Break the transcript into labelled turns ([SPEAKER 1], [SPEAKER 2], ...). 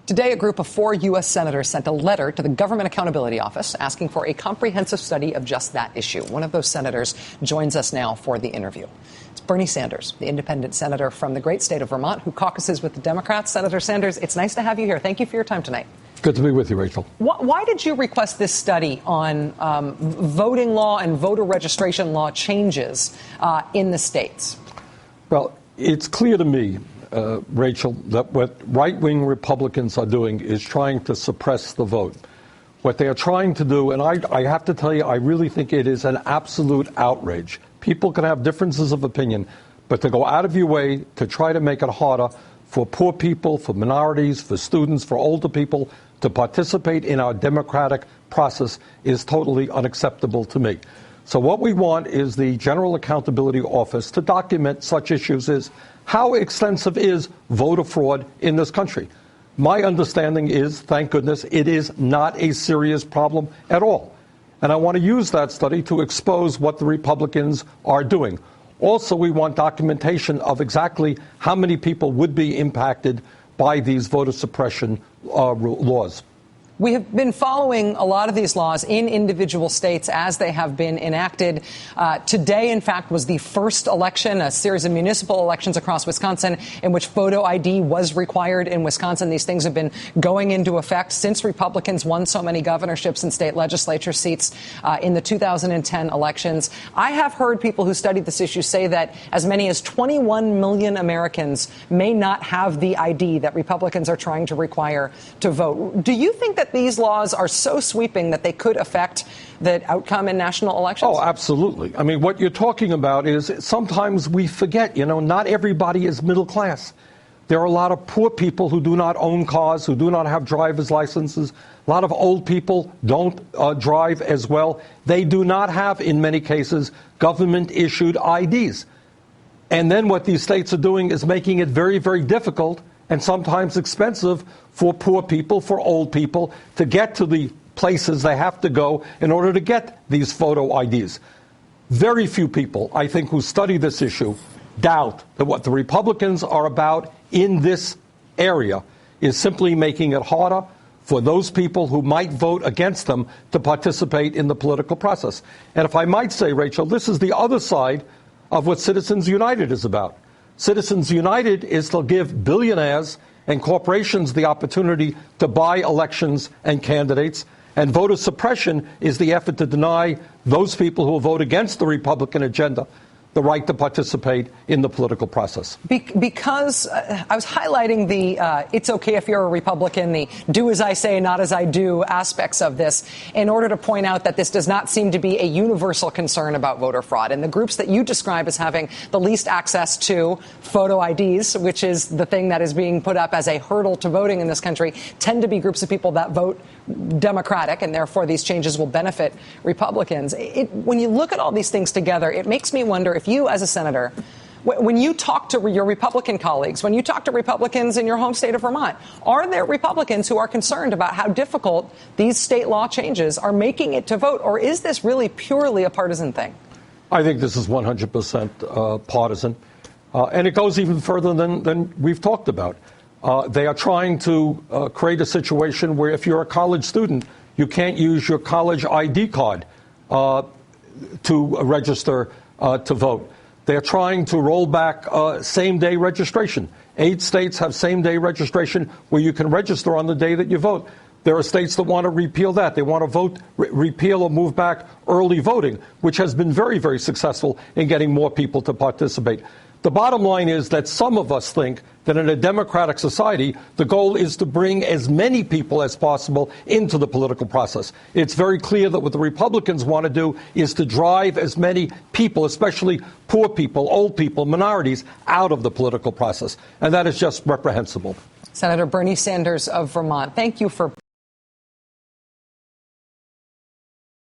[SPEAKER 1] Today, a group of 4 U.S. senators sent a letter to the Government Accountability Office asking for a comprehensive study of just that issue. One of those senators joins us now for the interview. It's Bernie Sanders, the independent senator from the great state of Vermont, who caucuses with the Democrats. Senator Sanders, it's nice to have you here. Thank you for your time tonight.
[SPEAKER 2] Good to be with you, Rachel.
[SPEAKER 1] Why did you request this study on voting law and voter registration law changes in the states?
[SPEAKER 2] Well, it's clear to me, Rachel, that what right-wing Republicans are doing is trying to suppress the vote. What they are trying to do, and I have to tell you, I really think it is an absolute outrage. People can have differences of opinion, but to go out of your way to try to make it harder for poor people, for minorities, for students, for older people to participate in our democratic process is totally unacceptable to me. So what we want is the General Accountability Office to document such issues as how extensive is voter fraud in this country. My understanding is, thank goodness, it is not a serious problem at all. And I want to use that study to expose what the Republicans are doing. Also, we want documentation of exactly how many people would be impacted by these voter suppression laws.
[SPEAKER 1] We have been following a lot of these laws in individual states as they have been enacted. Today, in fact, was the first election, a series of municipal elections across Wisconsin in which photo ID was required in Wisconsin. These things have been going into effect since Republicans won so many governorships and state legislature seats in the 2010 elections. I have heard people who studied this issue say that as many as 21 million Americans may not have the ID that Republicans are trying to require to vote. Do you think that these laws are so sweeping that they could affect the outcome in national elections?
[SPEAKER 2] Oh, absolutely. I mean, what you're talking about is sometimes we forget, not everybody is middle class. There are a lot of poor people who do not own cars, who do not have driver's licenses. A lot of old people don't drive as well. They do not have, in many cases, government-issued IDs. And then what these states are doing is making it very, very difficult and sometimes expensive for poor people, for old people, to get to the places they have to go in order to get these photo IDs. Very few people, I think, who study this issue doubt that what the Republicans are about in this area is simply making it harder for those people who might vote against them to participate in the political process. And if I might say, Rachel, this is the other side of what Citizens United is about. Citizens United is to give billionaires and corporations the opportunity to buy elections and candidates. And voter suppression is the effort to deny those people who will vote against the Republican agenda the right to participate in the political process.
[SPEAKER 1] Because I was highlighting the it's okay if you're a Republican, the do as I say, not as I do aspects of this in order to point out that this does not seem to be a universal concern about voter fraud. And the groups that you describe as having the least access to photo IDs, which is the thing that is being put up as a hurdle to voting in this country, tend to be groups of people that vote Democratic, and therefore these changes will benefit Republicans. When you look at all these things together, it makes me wonder if you, as a senator, when you talk to your Republican colleagues, when you talk to Republicans in your home state of Vermont, are there Republicans who are concerned about how difficult these state law changes are making it to vote, or is this really purely a partisan thing?
[SPEAKER 2] I think this is 100% partisan, and it goes even further than we've talked about. They are trying to create a situation where if you're a college student, you can't use your college ID card to register to vote. They're trying to roll back same-day registration. 8 states have same-day registration where you can register on the day that you vote. There are states that want to repeal that. They want to repeal or move back early voting, which has been very, very successful in getting more people to participate. The bottom line is that some of us think that in a democratic society, the goal is to bring as many people as possible into the political process. It's very clear that what the Republicans want to do is to drive as many people, especially poor people, old people, minorities, out of the political process. And that is just reprehensible.
[SPEAKER 1] Senator Bernie Sanders of Vermont, thank you for